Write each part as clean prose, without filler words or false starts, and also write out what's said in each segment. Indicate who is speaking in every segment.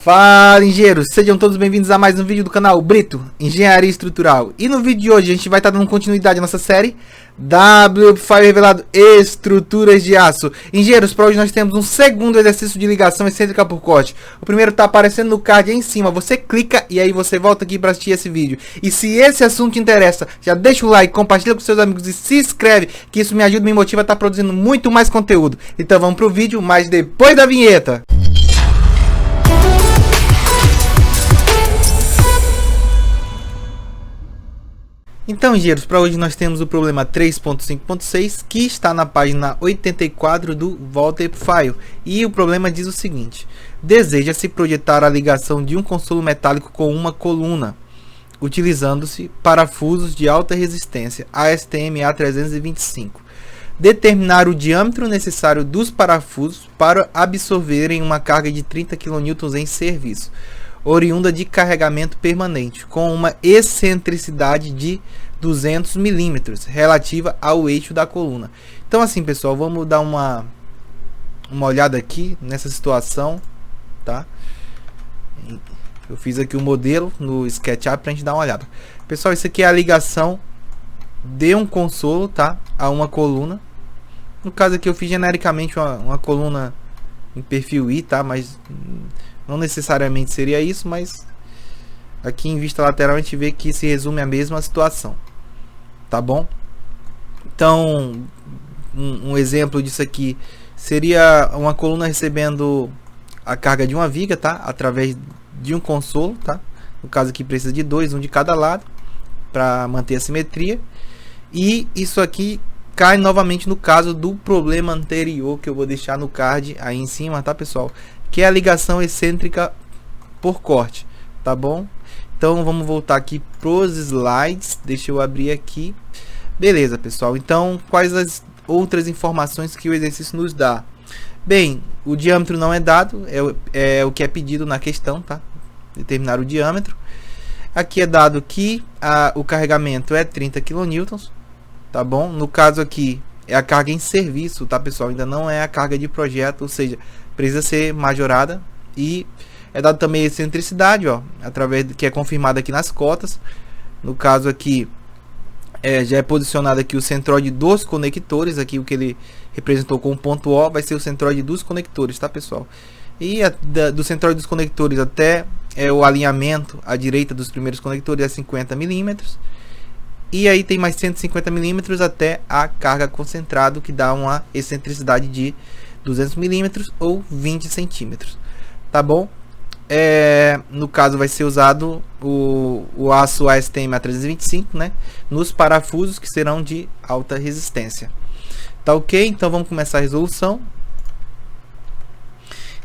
Speaker 1: Fala, engenheiros! Sejam todos bem-vindos a mais um vídeo do canal Brito Engenharia Estrutural. E no vídeo de hoje a gente vai estar dando continuidade à nossa série WP revelado estruturas de aço. Engenheiros, para hoje nós temos um segundo exercício de ligação excêntrica por corte. O primeiro está aparecendo no card aí em cima. Você clica e aí você volta aqui para assistir esse vídeo. E se esse assunto te interessa, já deixa o like, compartilha com seus amigos e se inscreve, que isso me ajuda e me motiva a estar produzindo muito mais conteúdo. Então vamos pro vídeo, mas depois da vinheta. Então, engenheiros, para hoje nós temos o problema 3.5.6, que está na página 84 do Volta File. E o problema diz o seguinte: deseja-se projetar a ligação de um consolo metálico com uma coluna, utilizando-se parafusos de alta resistência ASTM A325. Determinar o diâmetro necessário dos parafusos para absorverem uma carga de 30 kN em serviço, oriunda de carregamento permanente, com uma excentricidade de 200 mm, relativa ao eixo da coluna. Então assim, pessoal, vamos dar uma olhada aqui nessa situação, tá? Eu fiz aqui o modelo no SketchUp para a gente dar uma olhada. Pessoal, isso aqui é a ligação de um consolo, tá? A uma coluna. No caso aqui eu fiz genericamente uma coluna em perfil I, tá? Mas não necessariamente seria isso, mas aqui em vista lateral a gente vê que se resume a mesma situação, tá bom? Então, um exemplo disso aqui seria uma coluna recebendo a carga de uma viga, tá? Através de um consolo, tá? No caso aqui precisa de dois, um de cada lado, para manter a simetria. E isso aqui cai novamente no caso do problema anterior, que eu vou deixar no card aí em cima, tá, pessoal? Que é a ligação excêntrica por corte, tá bom? Então vamos voltar aqui pros slides. Deixa eu abrir aqui. Beleza, pessoal. Então, quais as outras informações que o exercício nos dá? Bem, o diâmetro não é dado, é o que é pedido na questão, tá? Determinar o diâmetro. Aqui é dado que o carregamento é 30 kN, tá bom? No caso aqui é a carga em serviço, tá, pessoal? Ainda não é a carga de projeto, ou seja, precisa ser majorada. E é dado também a excentricidade, ó, através que é confirmada aqui nas cotas. No caso aqui já é posicionado aqui o centroide dos conectores, aqui o que ele representou com o ponto O vai ser o centroide dos conectores, tá, pessoal? E do centroide dos conectores até o alinhamento à direita dos primeiros conectores é 50 mm. E aí tem mais 150 mm até a carga concentrada, que dá uma excentricidade de 200 mm ou 20 centímetros, tá bom? No caso vai ser usado o aço ASTM A325, né? Nos parafusos que serão de alta resistência. Tá ok? Então vamos começar a resolução.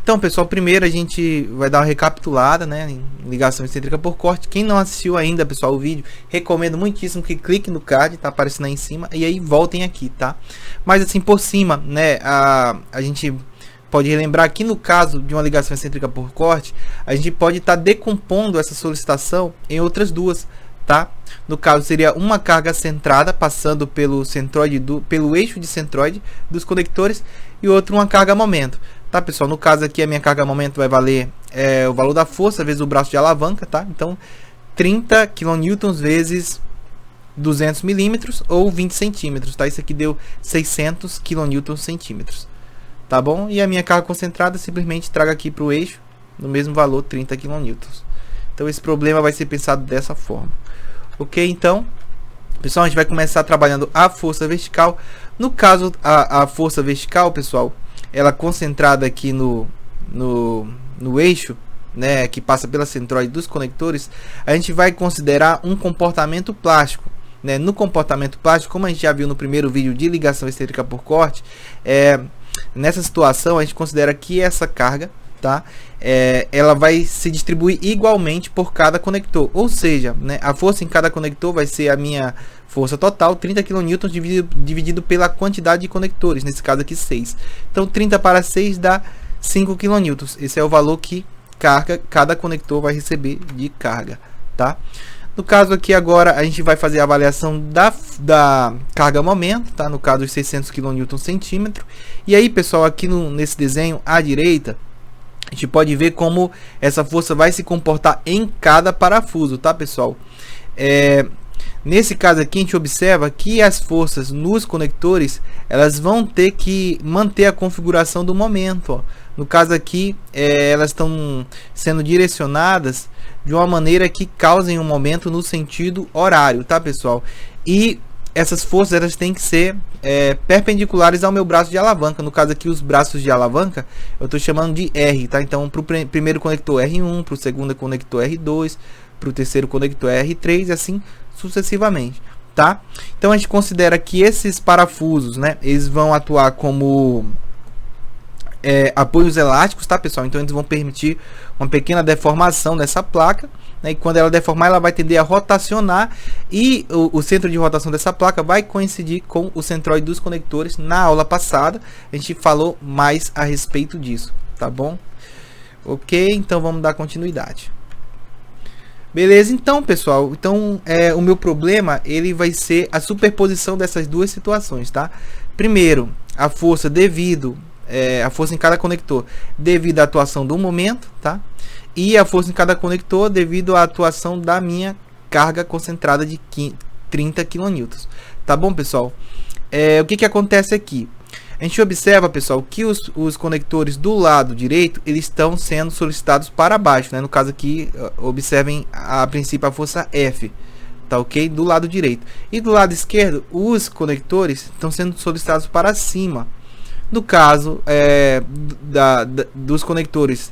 Speaker 1: Então, pessoal, primeiro a gente vai dar uma recapitulada, né, em ligação excêntrica por corte. Quem não assistiu ainda, pessoal, o vídeo, recomendo muitíssimo que clique no card, tá aparecendo aí em cima, e aí voltem aqui, tá? Mas assim, por cima, né, a gente pode relembrar que no caso de uma ligação excêntrica por corte, a gente pode estar decompondo essa solicitação em outras duas, tá? No caso seria uma carga centrada passando pelo centroide pelo eixo de centroide dos conectores, e outra uma carga momento. Tá, pessoal? No caso aqui a minha carga momento vai valer o valor da força vezes o braço de alavanca, tá? Então 30 kN vezes 200 mm ou 20 centímetros, tá? Isso aqui deu 600 kN/cm, tá bom? E a minha carga concentrada simplesmente traga aqui para o eixo no mesmo valor, 30 kN. Então esse problema vai ser pensado dessa forma, ok? Então, pessoal, a gente vai começar trabalhando a força vertical. No caso a força vertical, pessoal, ela concentrada aqui no eixo, né, que passa pela centroide dos conectores, a gente vai considerar um comportamento plástico, né? No comportamento plástico, como a gente já viu no primeiro vídeo de ligação excêntrica por corte, nessa situação a gente considera que essa carga, tá, ela vai se distribuir igualmente por cada conector, ou seja, né, a força em cada conector vai ser a minha força total, 30 kN dividido pela quantidade de conectores, nesse caso aqui 6. Então 30 para 6 dá 5 kN. Esse é o valor que cada conector vai receber de carga, tá? No caso aqui agora a gente vai fazer a avaliação da carga momento, tá? No caso os 600 kN/cm. E aí, pessoal, aqui nesse desenho à direita A gente pode ver como essa força vai se comportar em cada parafuso, tá, pessoal? Nesse caso aqui, a gente observa que as forças nos conectores, elas vão ter que manter a configuração do momento, ó. No caso aqui, elas estão sendo direcionadas de uma maneira que causem um momento no sentido horário, tá, pessoal? E essas forças, elas têm que ser perpendiculares ao meu braço de alavanca. No caso aqui, os braços de alavanca, eu estou chamando de R, tá? Então, para o primeiro conector R1, para o segundo conector R2, para o terceiro conector R3 e assim sucessivamente, tá? Então, a gente considera que esses parafusos, né, eles vão atuar como apoios elásticos, tá, pessoal? Então eles vão permitir uma pequena deformação dessa placa, né? E quando ela deformar, ela vai tender a rotacionar e o centro de rotação dessa placa vai coincidir com o centroide dos conectores. Na aula passada a gente falou mais a respeito disso, tá bom? Ok, então vamos dar continuidade. Beleza, então, pessoal, o meu problema, ele vai ser a superposição dessas duas situações, tá? Primeiro, a força a força em cada conector devido à atuação do momento, tá? E a força em cada conector devido à atuação da minha carga concentrada de 30 kN. Tá bom, pessoal? O que acontece aqui? A gente observa, pessoal, que os conectores do lado direito, eles estão sendo solicitados para baixo, né? No caso aqui, observem a princípio a força F, tá ok? Do lado direito. E do lado esquerdo, os conectores estão sendo solicitados para cima. No caso dos conectores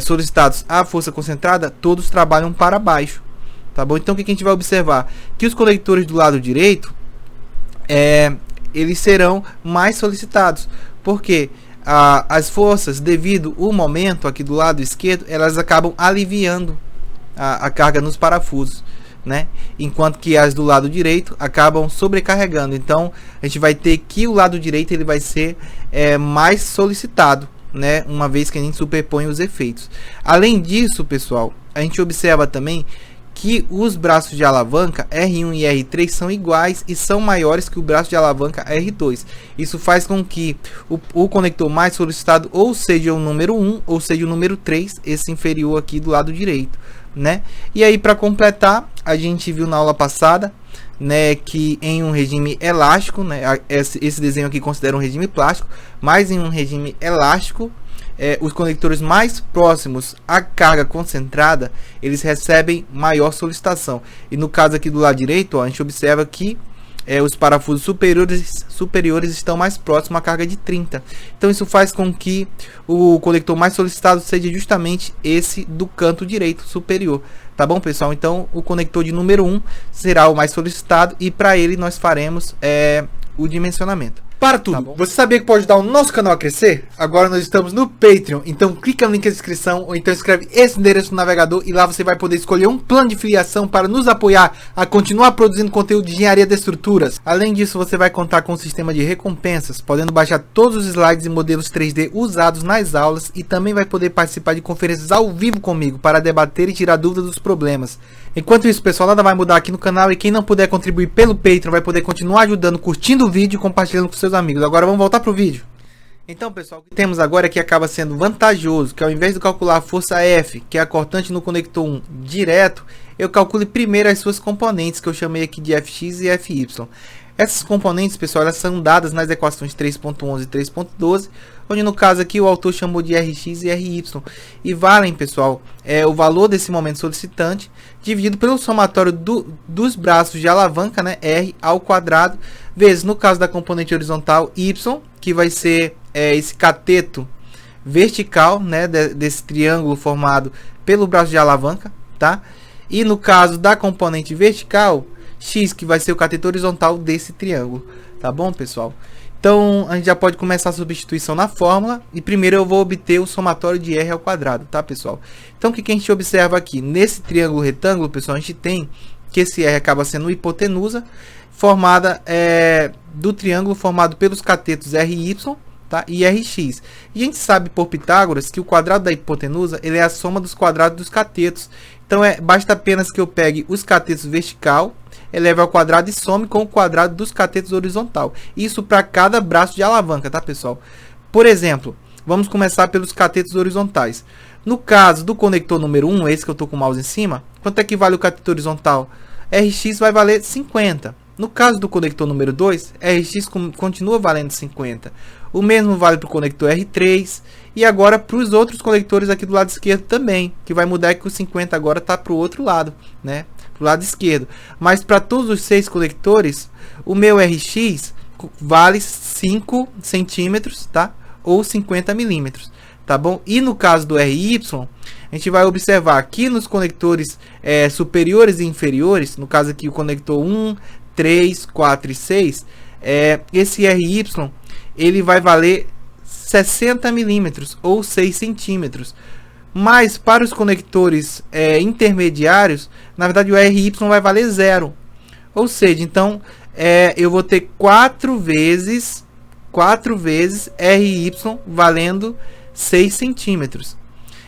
Speaker 1: solicitados à força concentrada, todos trabalham para baixo, tá bom? Então o que a gente vai observar? Que os conectores do lado direito, eles serão mais solicitados, porque as forças, devido ao momento aqui do lado esquerdo, elas acabam aliviando a carga nos parafusos, né? Enquanto que as do lado direito acabam sobrecarregando. Então a gente vai ter que o lado direito ele vai ser mais solicitado, né? Uma vez que a gente superpõe os efeitos. Além disso, pessoal, a gente observa também que os braços de alavanca R1 e R3 são iguais e são maiores que o braço de alavanca R2. Isso faz com que o conector mais solicitado ou seja o número 1 ou seja o número 3, esse inferior aqui do lado direito, né? E aí, para completar, a gente viu na aula passada, né, que em um regime elástico, né, esse desenho aqui considera um regime plástico, mas em um regime elástico, os conectores mais próximos à carga concentrada, eles recebem maior solicitação. E no caso aqui do lado direito, ó, a gente observa que os parafusos superiores estão mais próximos à carga de 30. Então isso faz com que o conector mais solicitado seja justamente esse do canto direito superior. Tá bom, pessoal? Então o conector de número 1 será o mais solicitado e para ele nós faremos o dimensionamento. Para tudo, você sabia que pode ajudar o nosso canal a crescer? Agora nós estamos no Patreon, então clica no link na descrição ou então escreve esse endereço no navegador e lá você vai poder escolher um plano de filiação para nos apoiar a continuar produzindo conteúdo de engenharia de estruturas. Além disso, você vai contar com um sistema de recompensas, podendo baixar todos os slides e modelos 3D usados nas aulas e também vai poder participar de conferências ao vivo comigo para debater e tirar dúvidas dos problemas. Enquanto isso, pessoal, nada vai mudar aqui no canal e quem não puder contribuir pelo Patreon vai poder continuar ajudando, curtindo o vídeo e compartilhando com seus amigos. Agora vamos voltar para o vídeo. Então, pessoal, o que temos agora é que acaba sendo vantajoso, que ao invés de calcular a força F, que é a cortante no conector 1, direto, eu calcule primeiro as suas componentes, que eu chamei aqui de Fx e Fy. Essas componentes, pessoal, elas são dadas nas equações 3.11 e 3.12, onde no caso aqui o autor chamou de Rx e Ry. E valem, pessoal, o valor desse momento solicitante dividido pelo somatório dos braços de alavanca, né, R ao quadrado, vezes, no caso da componente horizontal, Y, que vai ser esse cateto vertical, né, desse triângulo formado pelo braço de alavanca, tá? E no caso da componente vertical, X, que vai ser o cateto horizontal desse triângulo, tá bom, pessoal? Então a gente já pode começar a substituição na fórmula e primeiro eu vou obter o somatório de R ao quadrado, tá, pessoal? Então o que a gente observa aqui? Nesse triângulo retângulo, pessoal, a gente tem que esse R acaba sendo hipotenusa formada do triângulo formado pelos catetos RY, tá? E RX. E a gente sabe por Pitágoras que o quadrado da hipotenusa ele é a soma dos quadrados dos catetos. Então basta apenas que eu pegue os catetos vertical, eleve ao quadrado e some com o quadrado dos catetos horizontal. Isso para cada braço de alavanca, tá, pessoal? Por exemplo, Vamos começar pelos catetos horizontais. No caso do conector número 1, esse que eu estou com o mouse em cima, quanto é que vale o cateto horizontal? Rx vai valer 50. No caso do conector número 2, Rx continua valendo 50. O mesmo vale para o conector R3 e agora para os outros conectores aqui do lado esquerdo também, que vai mudar é que o 50 agora está para o outro lado, né? Para o lado esquerdo. Mas para todos os 6 conectores, o meu Rx vale 5 centímetros, tá? Ou 50 milímetros, tá bom? E no caso do RY, a gente vai observar aqui nos conectores superiores e inferiores, no caso aqui o conector 1, 3, 4 e 6, esse RY ele vai valer 60 milímetros ou 6 centímetros. Mas para os conectores intermediários, na verdade o RY vai valer 0. Ou seja, então eu vou ter 4 vezes RY valendo 6 centímetros.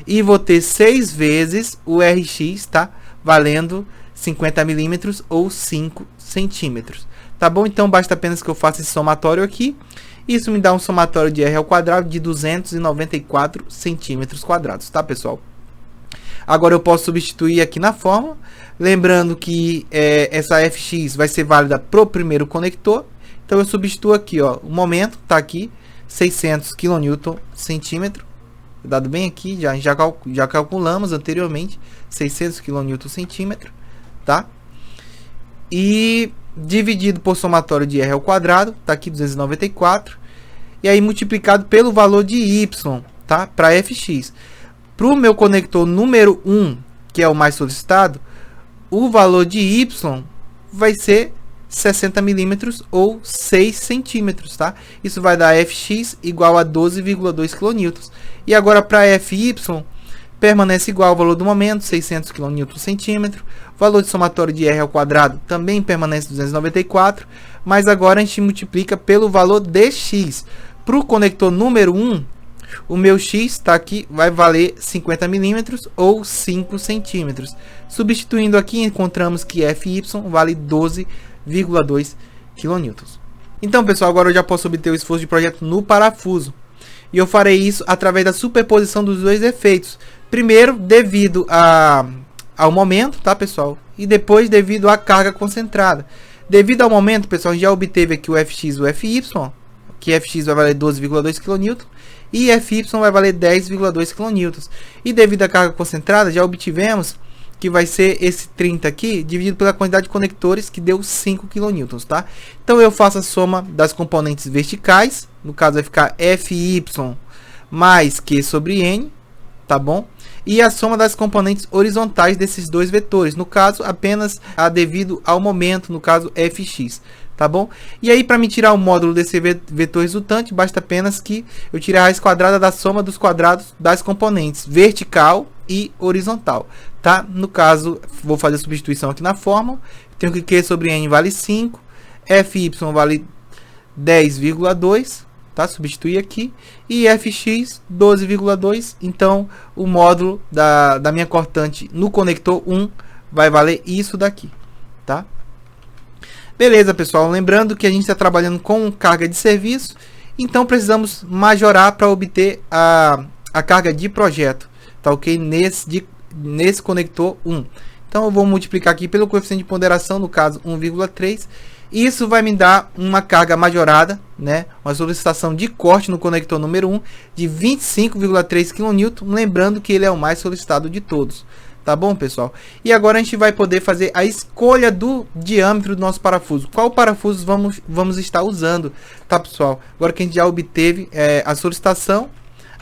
Speaker 1: E vou ter 6 vezes o Rx, tá? Valendo 50 milímetros ou 5 centímetros. Tá bom? Então basta apenas que eu faça esse somatório aqui. Isso me dá um somatório de R ao quadrado de 294 centímetros quadrados, tá, pessoal? Agora eu posso substituir aqui na fórmula. Lembrando que essa Fx vai ser válida para o primeiro conector. Então eu substituo aqui, ó, o momento tá aqui, 600 kN centímetro. Dado bem aqui, já calculamos anteriormente, 600 kN centímetro, tá? E dividido por somatório de R ao quadrado, tá aqui 294. E aí multiplicado pelo valor de Y, tá? Para Fx. Para o meu conector número 1, que é o mais solicitado, o valor de Y vai ser 60 milímetros ou 6 centímetros, tá? Isso vai dar Fx igual a 12,2 kN. E agora para Fy, permanece igual ao valor do momento, 600 kN centímetro. Valor de somatório de R ao quadrado também permanece 294. Mas agora a gente multiplica pelo valor de x. Para o conector número 1, o meu x está aqui, vai valer 50 milímetros ou 5 centímetros. Substituindo aqui, encontramos que Fy vale 12,2 kN. Então, pessoal, agora eu já posso obter o esforço de projeto no parafuso. E eu farei isso através da superposição dos dois efeitos. Primeiro, devido ao momento, tá, pessoal? E depois, devido à carga concentrada. Devido ao momento, pessoal, a gente já obteve aqui o Fx e o Fy, que Fx vai valer 12,2 kN e Fy vai valer 10,2 kN. E devido à carga concentrada, já obtivemos que vai ser esse 30 aqui, dividido pela quantidade de conectores, que deu 5 kN, tá? Então eu faço a soma das componentes verticais, no caso vai ficar Fy mais Q sobre N, tá bom? E a soma das componentes horizontais desses dois vetores, no caso apenas a devido ao momento, no caso Fx, tá bom? E aí para me tirar o módulo desse vetor resultante, basta apenas que eu tire a raiz quadrada da soma dos quadrados das componentes vertical e horizontal, tá? No caso, vou fazer a substituição aqui na fórmula. Tenho que Q sobre N vale 5, Fy vale 10,2, tá? Substituir aqui. E Fx 12,2. Então, o módulo da minha cortante no conector 1 vai valer isso daqui, tá? Beleza, pessoal. Lembrando que a gente está trabalhando com carga de serviço, então precisamos majorar para obter a carga de projeto, tá ok? Nesse conector 1. Então eu vou multiplicar aqui pelo coeficiente de ponderação, no caso 1,3. Isso vai me dar uma carga majorada, né? Uma solicitação de corte no conector número 1 de 25,3 kN. Lembrando que ele é o mais solicitado de todos. Tá bom, pessoal? E agora a gente vai poder fazer a escolha do diâmetro do nosso parafuso. Qual parafuso vamos estar usando, tá, pessoal? Agora que a gente já obteve a solicitação,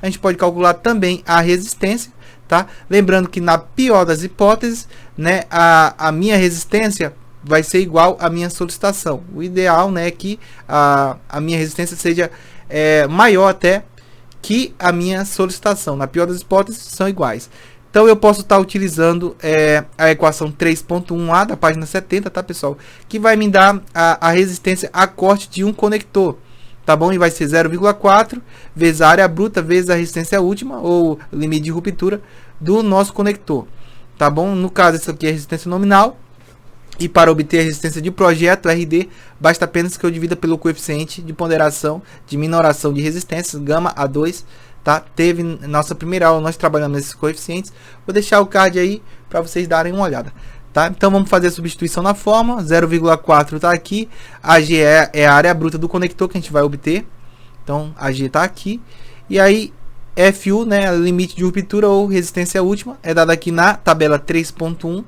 Speaker 1: a gente pode calcular também a resistência, tá? Lembrando que na pior das hipóteses, né, a minha resistência vai ser igual à minha solicitação. O ideal, né, é que a minha resistência seja maior até que a minha solicitação. Na pior das hipóteses, são iguais. Então eu posso estar utilizando a equação 3.1a da página 70, tá, pessoal? Que vai me dar a resistência a corte de um conector, tá bom? E vai ser 0,4 vezes a área bruta vezes a resistência última, ou limite de ruptura do nosso conector, tá bom? No caso, essa aqui é a resistência nominal. E para obter a resistência de projeto, RD, basta apenas que eu divida pelo coeficiente de ponderação de minoração de resistências, gama A2, tá? Teve nossa primeira aula, nós trabalhamos nesses coeficientes. Vou deixar o card aí para vocês darem uma olhada, tá? Então vamos fazer a substituição na fórmula. 0,4 está aqui. A G é a área bruta do conector que a gente vai obter. Então a G está aqui. E aí FU, né, limite de ruptura ou resistência última, é dada aqui na tabela 3.1,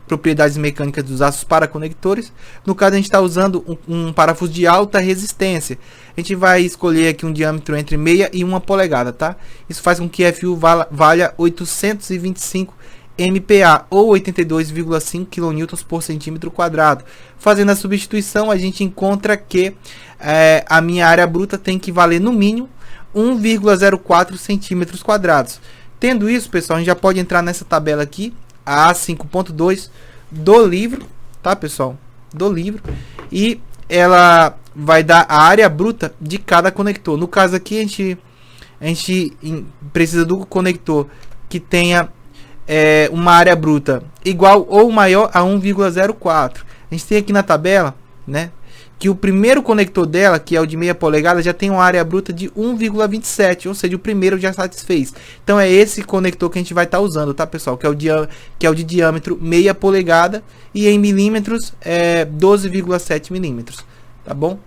Speaker 1: propriedades mecânicas dos aços para conectores. No caso, a gente está usando um parafuso de alta resistência. A gente vai escolher aqui um diâmetro entre meia e 1 polegada, tá? Isso faz com que FU valha 825 MPa ou 82,5 kN por centímetro quadrado. Fazendo a substituição, a gente encontra que a minha área bruta tem que valer no mínimo 1,04 centímetros quadrados. Tendo isso, pessoal, a gente já pode entrar nessa tabela aqui, a A5.2 do livro, tá, pessoal? Do livro. E ela vai dar a área bruta de cada conector. No caso aqui, a gente precisa do conector que tenha uma área bruta igual ou maior a 1,04. A gente tem aqui na tabela, né, que o primeiro conector dela, que é o de meia polegada, já tem uma área bruta de 1,27, ou seja, o primeiro já satisfez. Então é esse conector que a gente vai estar usando, tá, pessoal? Que é o de diâmetro meia polegada e em milímetros 12,7 milímetros, tá bom?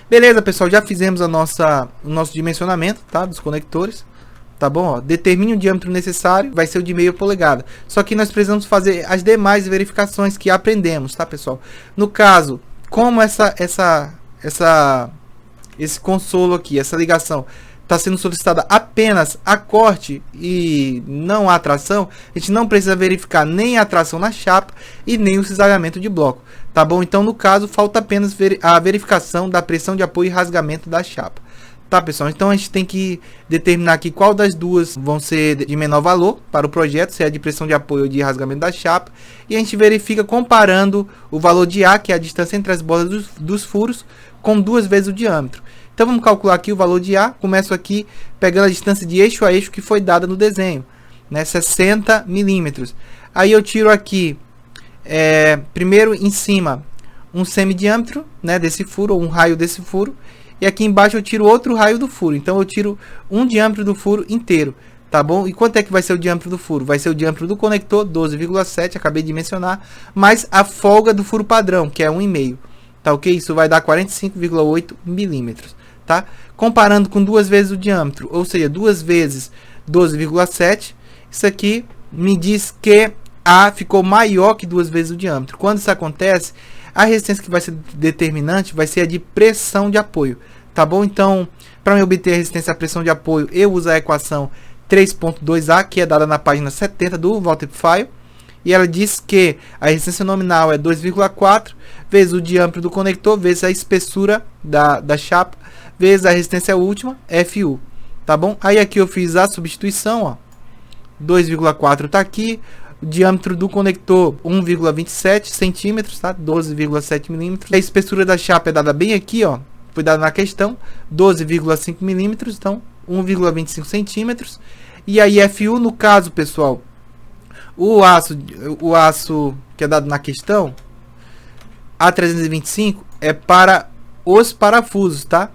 Speaker 1: Beleza, pessoal, já fizemos o nosso dimensionamento, tá, dos conectores. Tá bom? Ó, determine o diâmetro necessário, vai ser o de meia polegada. Só que nós precisamos fazer as demais verificações que aprendemos, tá, pessoal? No caso, como esse consolo aqui, essa ligação, está sendo solicitada apenas a corte e não a tração, a gente não precisa verificar nem a tração na chapa e nem o cisalhamento de bloco, tá bom? Então, no caso, falta apenas a verificação da pressão de apoio e rasgamento da chapa. Tá, pessoal? Então a gente tem que determinar aqui qual das duas vão ser de menor valor para o projeto, se é de pressão de apoio ou de rasgamento da chapa. E a gente verifica comparando o valor de A, que é a distância entre as bordas dos furos, com 2 vezes o diâmetro. Então vamos calcular aqui o valor de A. Começo aqui pegando a distância de eixo a eixo que foi dada no desenho, né? 60 milímetros. Aí eu tiro aqui, primeiro em cima, um semidiâmetro, né, desse furo, ou um raio desse furo. E aqui embaixo eu tiro outro raio do furo. Então eu tiro um diâmetro do furo inteiro, tá bom? E quanto é que vai ser o diâmetro do furo? Vai ser o diâmetro do conector, 12,7, acabei de mencionar, mais a folga do furo padrão, que é 1,5. Tá ok? Isso vai dar 45,8 milímetros, tá? Comparando com 2 vezes o diâmetro, ou seja, 2 vezes 12,7, isso aqui me diz que A ficou maior que 2 vezes o diâmetro. Quando isso acontece, a resistência que vai ser determinante vai ser a de pressão de apoio, tá bom? Então, para obter a resistência à pressão de apoio, eu uso a equação 3.2A, que é dada na página 70 do Voltape File, e ela diz que a resistência nominal é 2,4 vezes o diâmetro do conector, vezes a espessura da chapa, vezes a resistência última, FU, tá bom? Aí aqui eu fiz a substituição, ó, 2,4 está aqui, o diâmetro do conector 1,27 centímetros, tá? 12,7 milímetros. A espessura da chapa é dada bem aqui, ó, foi dada na questão, 12,5 milímetros, então 1,25 centímetros. E aí FU, no caso, pessoal, o aço que é dado na questão, A325, é para os parafusos, tá?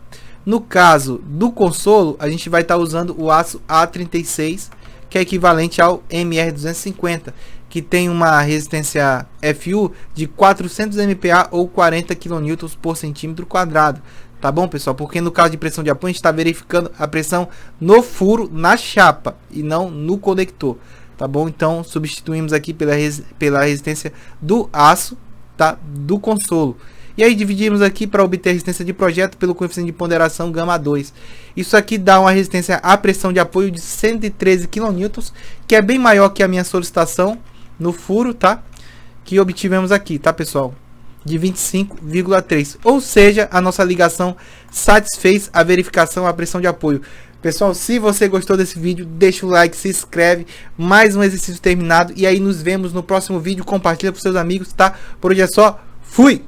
Speaker 1: No caso do consolo, a gente vai estar usando o aço A36, que é equivalente ao MR250, que tem uma resistência FU de 400 MPa ou 40 kN por centímetro quadrado. Tá bom, pessoal? Porque no caso de pressão de apoio, a gente está verificando a pressão no furo, na chapa, e não no conector. Tá bom? Então, substituímos aqui pela resistência do aço, tá? Do consolo. E aí dividimos aqui para obter a resistência de projeto pelo coeficiente de ponderação γ2. Isso aqui dá uma resistência à pressão de apoio de 113 kN, que é bem maior que a minha solicitação no furo, tá? Que obtivemos aqui, tá, pessoal? De 25,3. Ou seja, a nossa ligação satisfez a verificação à pressão de apoio. Pessoal, se você gostou desse vídeo, deixa o like, se inscreve. Mais um exercício terminado. E aí nos vemos no próximo vídeo. Compartilha com seus amigos, tá? Por hoje é só. Fui!